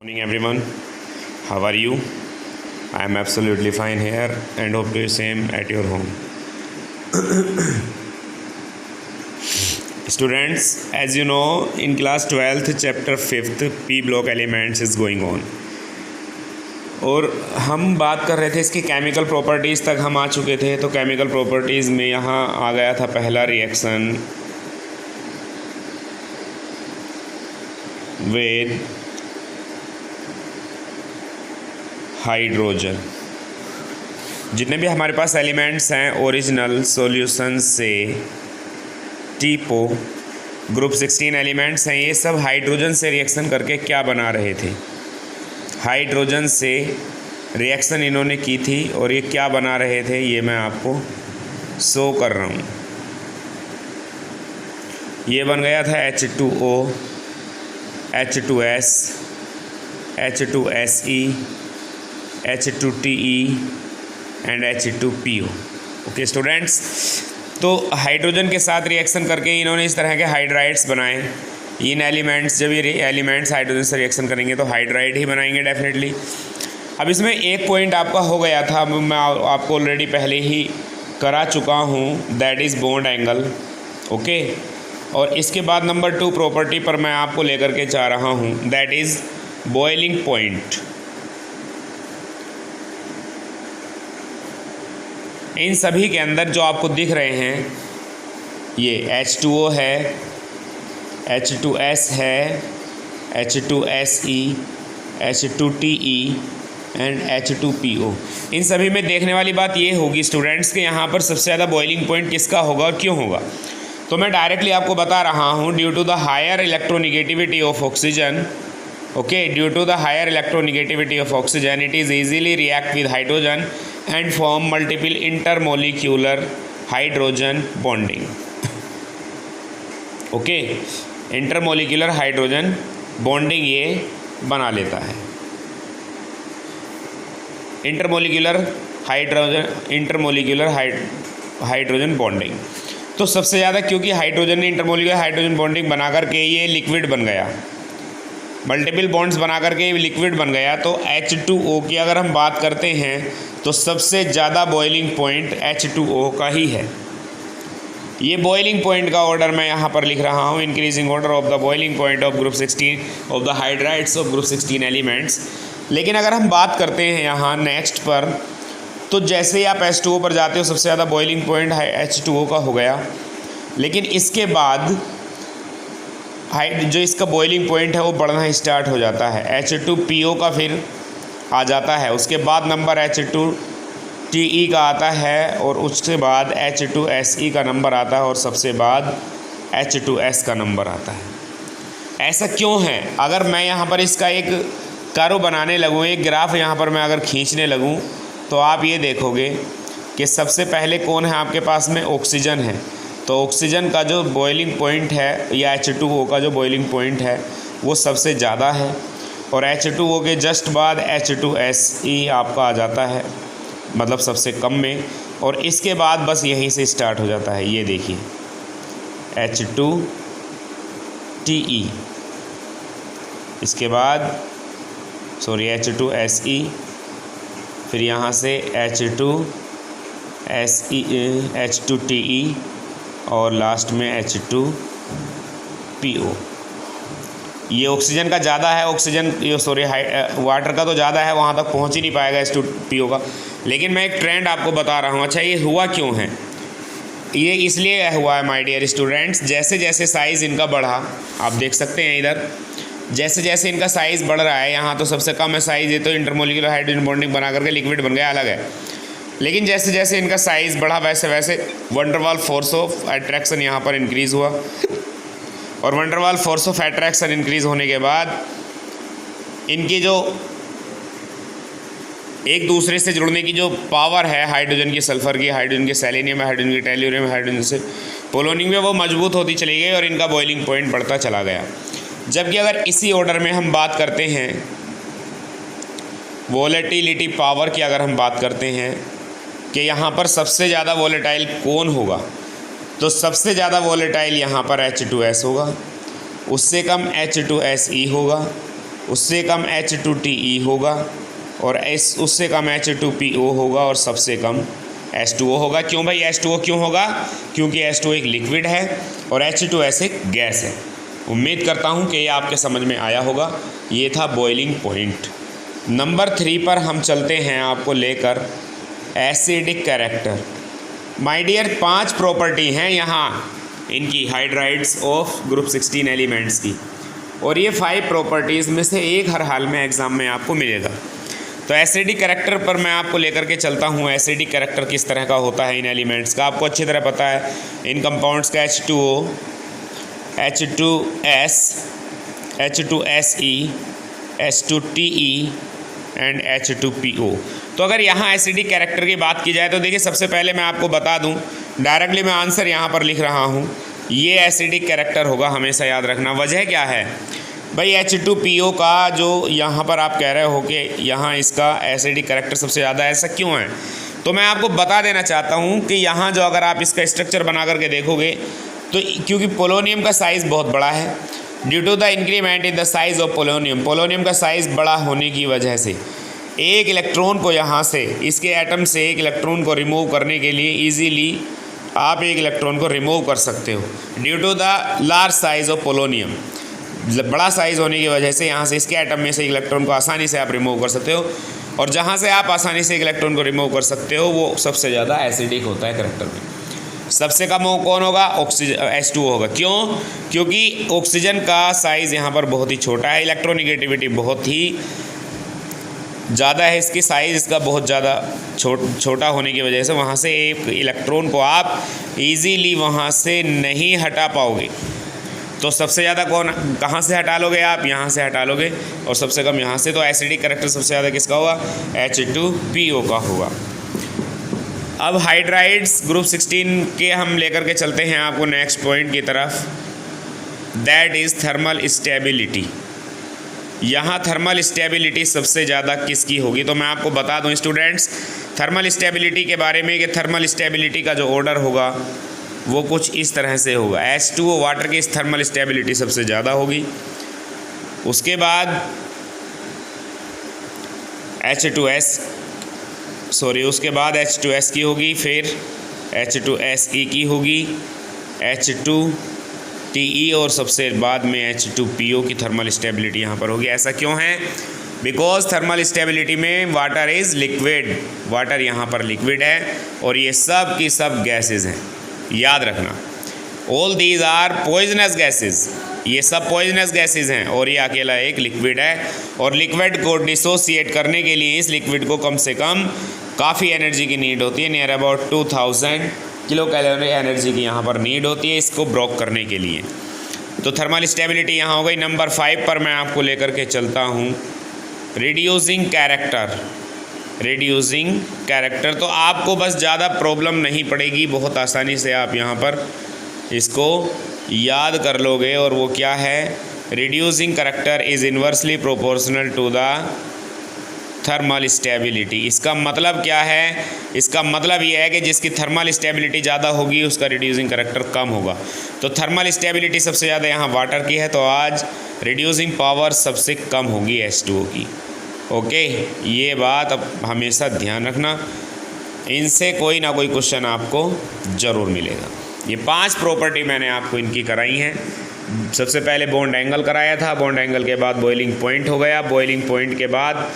Morning everyone, how are you? I am absolutely fine here and hope to the same at your home. Students, as you know, in class 12th chapter 5th P block elements is going on. और हम बात कर रहे थे इसकी chemical properties तक हम आ चुके थे। तो केमिकल प्रॉपर्टीज़ में यहाँ आ गया था पहला रिएक्शन विद हाइड्रोजन। जितने भी हमारे पास एलिमेंट्स हैं ओरिजिनल सॉल्यूशन से टीपो ग्रुप 16 एलिमेंट्स हैं, ये सब हाइड्रोजन से रिएक्शन करके क्या बना रहे थे। हाइड्रोजन से रिएक्शन इन्होंने की थी और ये क्या बना रहे थे ये मैं आपको शो कर रहा हूँ। ये बन गया था H2O, H2S, H2SE, H2TE and H2PO। Okay students, तो हाइड्रोजन के साथ रिएक्शन करके इन्होंने इस तरह के हाइड्राइड्स बनाए। इन एलिमेंट्स, जब ये एलिमेंट्स हाइड्रोजन से रिएक्शन करेंगे तो हाइड्राइड ही बनाएंगे डेफिनेटली। अब इसमें एक पॉइंट आपका हो गया था, मैं आपको ऑलरेडी पहले ही करा चुका हूँ, that is bond angle. Okay, और इसके बाद नंबर 2 प्रॉपर्टी पर मैं आपको लेकर के जा रहा हूँ, दैट इज़ बॉइलिंग पॉइंट। इन सभी के अंदर जो आपको दिख रहे हैं, ये H2O है, H2S है, H2SE, H2TE एंड H2PO। इन सभी में देखने वाली बात ये होगी स्टूडेंट्स कि यहाँ पर सबसे ज़्यादा बॉइलिंग पॉइंट किसका होगा और क्यों होगा। तो मैं डायरेक्टली आपको बता रहा हूँ, due to the higher electronegativity of oxygen, okay, due to the higher electronegativity of oxygen it is easily react with hydrogen and form multiple intermolecular hydrogen bonding। Okay, intermolecular hydrogen bonding ये बना लेता है। Intermolecular hydrogen bonding. तो सबसे ज़्यादा क्योंकि hydrogen ने intermolecular hydrogen bonding बना करके ये लिक्विड बन गया, मल्टीपल बॉन्ड्स बना करके लिक्विड बन गया। तो H2O की अगर हम बात करते हैं तो सबसे ज़्यादा बॉइलिंग पॉइंट H2O का ही है। ये बॉइलिंग पॉइंट का ऑर्डर मैं यहाँ पर लिख रहा हूँ, increasing order of the boiling point of group 16 of the hydrides of group 16 elements. लेकिन अगर हम बात करते हैं यहाँ नेक्स्ट पर, तो जैसे ही आप H2O पर जाते हो सबसे ज़्यादा बॉइलिंग पॉइंट H2O का हो गया। लेकिन इसके बाद जो इसका बॉइलिंग पॉइंट है वो बढ़ना स्टार्ट हो जाता है, H2PO का फिर आ जाता है, उसके बाद नंबर H2TE का आता है और उसके बाद H2SE का नंबर आता है और सबसे बाद H2S का नंबर आता है। ऐसा क्यों है? अगर मैं यहाँ पर इसका एक कर्व बनाने लगूँ, एक ग्राफ यहाँ पर मैं अगर खींचने लगूँ, तो आप ये देखोगे कि सबसे पहले कौन है आपके पास में, ऑक्सीजन है। तो ऑक्सीजन का जो बॉइलिंग पॉइंट है या H2O का जो बॉइलिंग पॉइंट है वो सबसे ज़्यादा है, और H2O के जस्ट बाद H2SE आपका आ जाता है, मतलब सबसे कम में, और इसके बाद बस यहीं से स्टार्ट हो जाता है। ये देखिए H2TE, इसके बाद H2SE, फिर यहाँ से H2TE और लास्ट में H2PO। ये ऑक्सीजन का ज़्यादा है, वाटर का तो ज़्यादा है, वहाँ तक पहुँच ही नहीं पाएगा H2PO का। लेकिन मैं एक ट्रेंड आपको बता रहा हूँ। अच्छा, ये हुआ क्यों है? ये इसलिए हुआ है माय डियर स्टूडेंट्स, जैसे जैसे साइज़ इनका बढ़ा, आप देख सकते हैं इधर, जैसे जैसे इनका साइज़ बढ़ रहा है, यहाँ तो सबसे कम है साइज़, ये तो इंटरमोलिकुलर हाइड्रोजन बॉन्डिंग बना करके लिक्विड बन गया, अलग है। लेकिन जैसे जैसे इनका साइज़ बढ़ा वैसे वैसे वंडर वाल फोर्स ऑफ अट्रैक्शन यहाँ पर इंक्रीज़ हुआ, और वंडर वाल फोर्स ऑफ अट्रैक्शन इंक्रीज़ होने के बाद इनकी जो एक दूसरे से जुड़ने की जो पावर है, हाइड्रोजन की सल्फ़र की, हाइड्रोजन के सेलेनियम में, हाइड्रोजन के टेल्यूरियम में, हाइड्रोजन से पोलोनियम में, वो मजबूत होती चली गई और इनका बॉइलिंग पॉइंट बढ़ता चला गया। जबकि अगर इसी ऑर्डर में हम बात करते हैं वॉलेटिलिटी पावर की, अगर हम बात करते हैं कि यहाँ पर सबसे ज़्यादा वॉलेटाइल कौन होगा, तो सबसे ज़्यादा वॉलेटाइल यहाँ पर H2S होगा, उससे कम H2SE होगा, उससे कम H2TE होगा और उससे कम H2PO होगा और सबसे कम H2O होगा। क्यों भाई H2O क्यों होगा? क्योंकि H2O एक लिक्विड है और H2S एक गैस है। उम्मीद करता हूँ कि ये आपके समझ में आया होगा। ये था बॉइलिंग पॉइंट। नंबर 3 पर हम चलते हैं आपको लेकर acidic character. My dear 5 property हैं यहाँ इनकी हाइड्राइड्स ऑफ ग्रुप 16 एलिमेंट्स की, और ये 5 प्रॉपर्टीज़ में से एक हर हाल में एग्ज़ाम में आपको मिलेगा। तो एसिडिक कैरेक्टर पर मैं आपको लेकर के चलता हूँ। एसिडिक कैरेक्टर किस तरह का होता है इन एलिमेंट्स का आपको अच्छी तरह पता है। इन कंपाउंड्स का H2O, H2S, H2SE, H2TE and H2PO। तो अगर यहाँ एसिडिक कैरेक्टर की बात की जाए तो देखिए, सबसे पहले मैं आपको बता दूँ, डायरेक्टली मैं आंसर यहाँ पर लिख रहा हूँ। ये एसिडिक कैरेक्टर होगा, हमेशा याद रखना। वजह क्या है भाई? H2PO का जो यहाँ पर आप कह रहे हो कि यहाँ इसका एसिडिक कैरेक्टर सबसे ज़्यादा, ऐसा क्यों है? तो मैं आपको बता देना चाहता हूँ कि यहाँ जो अगर आप इसका स्ट्रक्चर बना करके देखोगे तो क्योंकि पोलोनियम का साइज़ बहुत बड़ा है, due to the increment in the size of polonium, polonium का साइज़ बड़ा होने की वजह से एक इलेक्ट्रॉन को यहाँ से, इसके एटम से एक इलेक्ट्रॉन को रिमूव करने के लिए ईजीली आप एक इलेक्ट्रॉन को रिमूव कर सकते हो। Due to the large size of polonium, बड़ा साइज़ होने की वजह से यहाँ से इसके एटम में से एक इलेक्ट्रॉन को आसानी से आप रिमूव कर सकते हो, और जहाँ से आप आसानी से एक इलेक्ट्रॉन को रिमूव कर सकते हो वो सबसे ज़्यादा एसिडिक होता है कैरेक्टर में। सबसे कम कौन होगा? ऑक्सीजन, H2O होगा। क्यों? क्योंकि ऑक्सीजन का साइज़ यहाँ पर बहुत ही छोटा है, इलेक्ट्रोनिगेटिविटी बहुत ही ज़्यादा है, इसकी साइज़ इसका बहुत ज़्यादा छोटा होने की वजह से वहाँ से एक इलेक्ट्रॉन को आप इजीली वहाँ से नहीं हटा पाओगे। तो सबसे ज़्यादा कौन, कहाँ से हटा लोगे आप? यहाँ से हटा लोगे, और सबसे कम यहाँ से। तो एसिडिक कैरेक्टर सबसे ज़्यादा किसका होगा? H2PO का होगा। अब हाइड्राइड्स ग्रुप 16 के हम लेकर के चलते हैं आपको नेक्स्ट पॉइंट की तरफ, दैट इज़ थर्मल स्टेबिलिटी। यहाँ थर्मल स्टेबिलिटी सबसे ज़्यादा किसकी होगी? तो मैं आपको बता दूँ स्टूडेंट्स थर्मल स्टेबिलिटी के बारे में कि थर्मल स्टेबिलिटी का जो ऑर्डर होगा वो कुछ इस तरह से होगा। H2O वाटर की थर्मल स्टेबिलिटी सबसे ज़्यादा होगी, उसके बाद उसके बाद H2S की होगी, फिर H2SE की होगी, H2TE और सबसे बाद में H2PO की थर्मल स्टेबिलिटी यहाँ पर होगी। ऐसा क्यों है? बिकॉज थर्मल स्टेबिलिटी में वाटर इज़ लिक्विड, वाटर यहाँ पर लिक्विड है और ये सब की सब गैसेज हैं, याद रखना। All these are poisonous gases, ये सब पॉइजनस गैसेज हैं और ये अकेला एक लिक्विड है, और लिक्विड को डिसोसिएट करने के लिए इस लिक्विड को कम से कम काफ़ी एनर्जी की नीड होती है, near about 2000 kilo calorie energy की यहाँ पर नीड होती है इसको ब्रोक करने के लिए। तो थर्मल स्टेबिलिटी यहाँ हो गई। नंबर 5 पर मैं आपको लेकर के चलता हूँ रिड्यूसिंग कैरेक्टर। रिड्यूसिंग कैरेक्टर तो आपको बस ज़्यादा प्रॉब्लम नहीं पड़ेगी, बहुत आसानी से आप यहाँ पर इसको याद कर लोगे, और वो क्या है? Reducing character is inversely proportional to the thermal stability. इसका मतलब क्या है? इसका मतलब ये है कि जिसकी थर्मल स्टेबिलिटी ज़्यादा होगी उसका रिड्यूसिंग कैरेक्टर कम होगा। तो थर्मल स्टेबिलिटी सबसे ज़्यादा यहाँ वाटर की है, तो आज रिड्यूसिंग पावर सबसे कम होगी H2O की। ओके, ये बात अब हमेशा ध्यान रखना, इनसे कोई ना कोई क्वेश्चन आपको ज़रूर मिलेगा। ये 5 प्रॉपर्टी मैंने आपको इनकी कराई हैं। सबसे पहले बॉन्ड एंगल कराया था, बॉन्ड एंगल के बाद बॉइलिंग पॉइंट हो गया, बॉइलिंग पॉइंट के बाद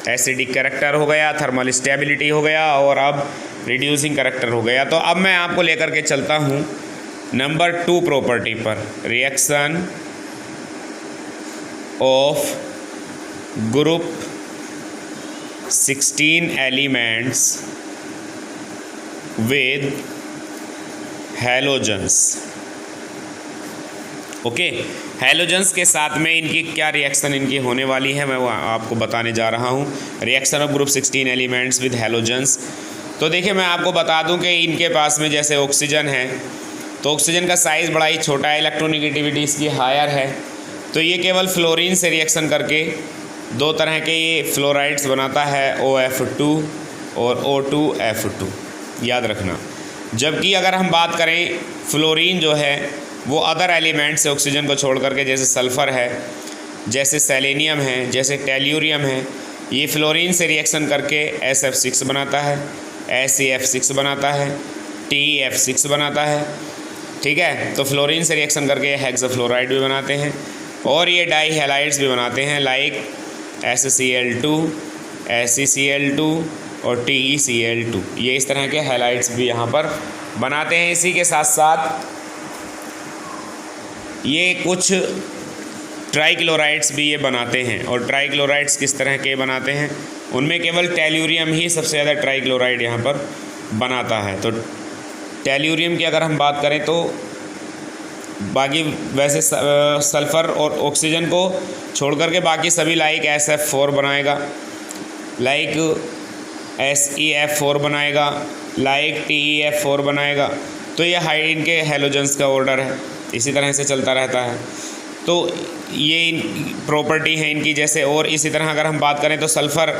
एसिडिक कैरेक्टर हो गया, थर्मल स्टेबिलिटी हो गया, और अब रिड्यूसिंग कैरेक्टर हो गया। तो अब मैं आपको लेकर के चलता हूँ नंबर 2 प्रॉपर्टी पर, reaction of group 16 elements with halogens. Okay, halogens के साथ में इनकी क्या रिएक्शन इनकी होने वाली है मैं वो आपको बताने जा रहा हूँ। Reaction of group 16 elements with halogens. तो देखिए मैं आपको बता दूं कि इनके पास में जैसे ऑक्सीजन है तो ऑक्सीजन का साइज़ बड़ा ही छोटा है, इलेक्ट्रोनिगेटिविटी इसकी हायर है, तो ये केवल फ्लोरीन से रिएक्शन करके 2 तरह के ये फ्लोराइड्स बनाता है, OF2 और O2F2, याद रखना। जबकि अगर हम बात करें फ्लोरीन जो है वो अदर एलिमेंट से ऑक्सीजन को छोड़ करके, जैसे सल्फ़र है जैसे सेलेनियम है, जैसे टेल्यूरियम है, ये फ्लोरीन से रिएक्शन करके SF6 बनाता है, SeF6 बनाता है, TeF6 बनाता है। ठीक है, तो फ्लोरीन से रिएक्शन करके हेक्साफ्लोराइड भी बनाते हैं और ये डाई हैलाइड्स भी बनाते हैं, लाइक SCl2, SeCl2 और TeCl2। ये इस तरह के हैलाइड्स भी यहाँ पर बनाते हैं। इसी के साथ साथ ये कुछ ट्राइक्लोराइड्स भी ये बनाते हैं। और ट्राइक्लोराइड्स किस तरह के बनाते हैं, उनमें केवल टेल्यूरियम ही सबसे ज़्यादा ट्राइक्लोराइड यहाँ पर बनाता है। तो टेल्यूरियम की अगर हम बात करें तो बाकी वैसे सल्फ़र और ऑक्सीजन को छोड़ करके बाकी सभी लाइक SF4 बनाएगा, लाइक SeF4 बनाएगा, लाइक TeF4 बनाएगा। तो ये इनके हैलोजेंस का ऑर्डर है, इसी तरह से चलता रहता है। तो ये प्रॉपर्टी है इनकी। जैसे और इसी तरह अगर हम बात करें तो सल्फ़र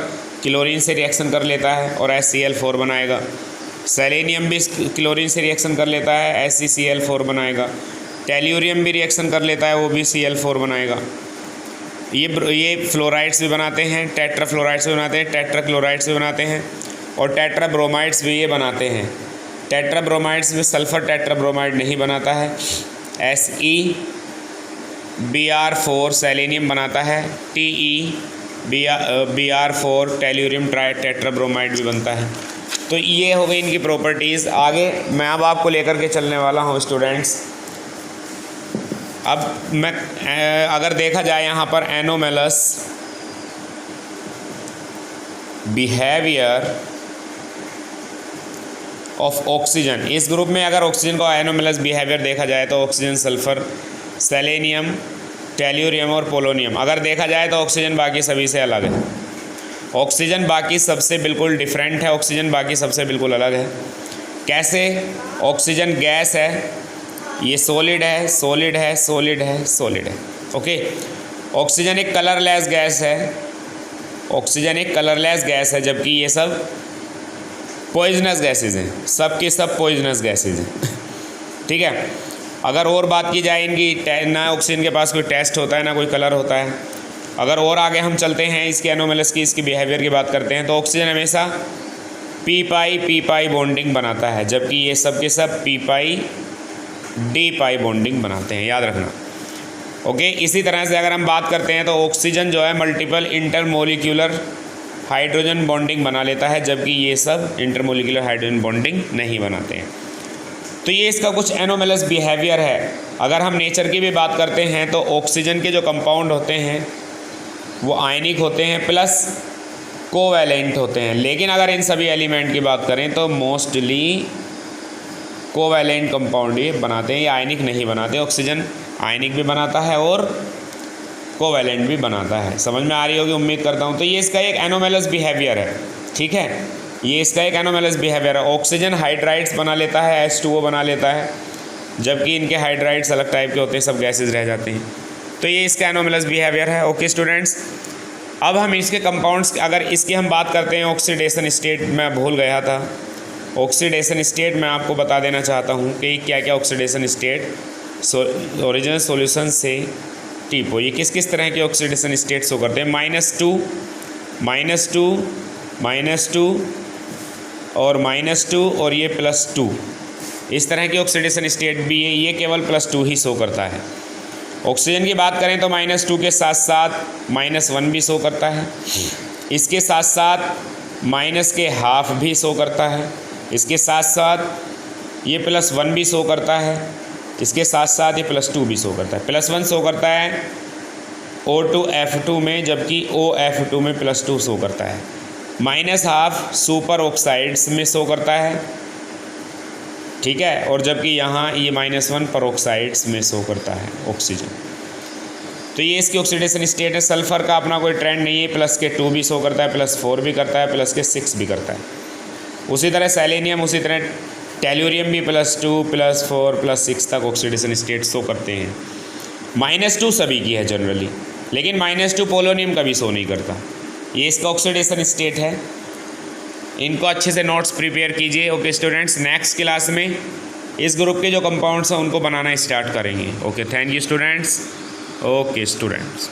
क्लोरीन से रिएक्शन कर लेता है और HCl4 बनाएगा, सेलेनियम भी क्लोरीन से रिएक्शन कर लेता है, SeCl4 बनाएगा, टेल्यूरियम भी रिएक्शन कर लेता है, वो भी Cl4 बनाएगा। ये फ्लोराइड्स भी बनाते हैं, टेट्राफ्लोराइड्स भी बनाते हैं, टेट्राक्लोराइड्स भी बनाते हैं और टेट्राब्रोमाइड्स भी ये बनाते हैं। टेट्राब्रोमाइड्स में सल्फ़र टेट्राब्रोमाइड नहीं बनाता है, SeBr4 सेलेनियम बनाता है, TeBr4 टेल्यूरियम टेट्राब्रोमाइड भी बनता है। तो ये हो गई इनकी प्रॉपर्टीज़। आगे मैं अब आपको लेकर के चलने वाला हूँ स्टूडेंट्स। अब मैं अगर देखा जाए यहाँ पर एनोमेलस बिहेवियर ऑफ ऑक्सीजन, इस ग्रुप में अगर ऑक्सीजन का एनोमेलस बिहेवियर देखा जाए तो ऑक्सीजन, सल्फ़र, सेलेनियम, टेल्यूरियम और पोलोनियम। अगर देखा जाए तो ऑक्सीजन बाकी सभी से अलग है। ऑक्सीजन बाकी सबसे बिल्कुल डिफरेंट है, ऑक्सीजन बाकी सबसे बिल्कुल अलग है। कैसे? ऑक्सीजन गैस है, ये सॉलिड है, सॉलिड है, सॉलिड है, सॉलिड है। ओके, ऑक्सीजन एक कलरलेस गैस है, ऑक्सीजन एक कलरलेस गैस है, जबकि ये सब पॉइजनस गैसेज हैं, सब के सब पॉइजनस गैसेज हैं। ठीक है, अगर और बात की जाए इनकी, ना ऑक्सीजन के पास कोई टेस्ट होता है, ना कोई कलर होता है। अगर और आगे हम चलते हैं इसके एनोमेलस की, इसकी बिहेवियर की बात करते हैं, तो ऑक्सीजन हमेशा p-pi बॉन्डिंग बनाता है, जबकि ये सब के सब p-pi बॉन्डिंग बनाते हैं, याद रखना। ओके, इसी तरह से अगर हम बात करते हैं तो ऑक्सीजन जो है मल्टीपल इंटरमोलिक्यूलर हाइड्रोजन बॉन्डिंग बना लेता है, जबकि ये सब इंटरमोलिक्यूलर हाइड्रोजन बॉन्डिंग नहीं बनाते हैं। तो ये इसका कुछ एनोमेलस बिहेवियर है। अगर हम नेचर की भी बात करते हैं तो ऑक्सीजन के जो कंपाउंड होते हैं वो आयनिक होते हैं प्लस कोवैलेंट होते हैं, लेकिन अगर इन सभी एलिमेंट की बात करें तो मोस्टली कोवैलेंट कंपाउंड ये बनाते हैं, ये आयनिक नहीं बनाते। ऑक्सीजन आयनिक भी बनाता है और कोवैलेंट भी बनाता है। समझ में आ रही होगी उम्मीद करता हूँ। तो ये इसका एक एनोमेलस बिहेवियर है। ठीक है, ये इसका एक एनोमेलस बिहेवियर है। ऑक्सीजन हाइड्राइड्स बना लेता है, H2O बना लेता है, जबकि इनके हाइड्राइड्स अलग टाइप के होते हैं, सब गैसेज रह जाते हैं। तो ये इसका एनोमेलस बिहेवियर है। ओके स्टूडेंट्स, अब हम इसके कंपाउंड्स, अगर इसकी हम बात करते हैं ऑक्सीडेशन स्टेट, मैं भूल गया था। ऑक्सीडेशन स्टेट मैं आपको बता देना चाहता हूँ कि क्या क्या ऑक्सीडेशन स्टेट ओरिजिनल सॉल्यूशन से टीपो, ये किस किस तरह के ऑक्सीडेशन स्टेट शो करते हैं। -2 और -2 और ये +2, इस तरह की ऑक्सीडेशन स्टेट भी है। ये केवल +2 ही शो करता है। ऑक्सीजन की बात करें तो -2 के साथ साथ -1 भी शो करता है, इसके साथ साथ माइनस के हाफ भी शो करता है, इसके साथ साथ ये +1 भी शो करता है, इसके साथ साथ ये +2 भी शो करता है। +1 शो करता है O2F2 में, जबकि OF2 में +2 शो करता है। -12 सुपर ऑक्साइड्स में शो करता है, ठीक है, और जबकि यहाँ ये -1 परऑक्साइड्स में शो करता है ऑक्सीजन। तो ये इसकी ऑक्सीडेशन स्टेट है। सल्फ़र का अपना कोई ट्रेंड नहीं है, +2 भी शो करता है, +4 भी करता है, +6 भी करता है। उसी तरह सेलेनियम, उसी तरह टेल्यूरियम भी +2, +4, +6 तक ऑक्सीडेशन स्टेट शो करते हैं। -2 सभी की है जनरली, लेकिन -2 पोलोनियम कभी शो नहीं करता। ये इसका ऑक्सीडेशन स्टेट है। इनको अच्छे से नोट्स प्रिपेयर कीजिए। ओके स्टूडेंट्स, नेक्स्ट क्लास में इस ग्रुप के जो कंपाउंड्स हैं उनको बनाना स्टार्ट करेंगे। Okay, thank you students. Okay students.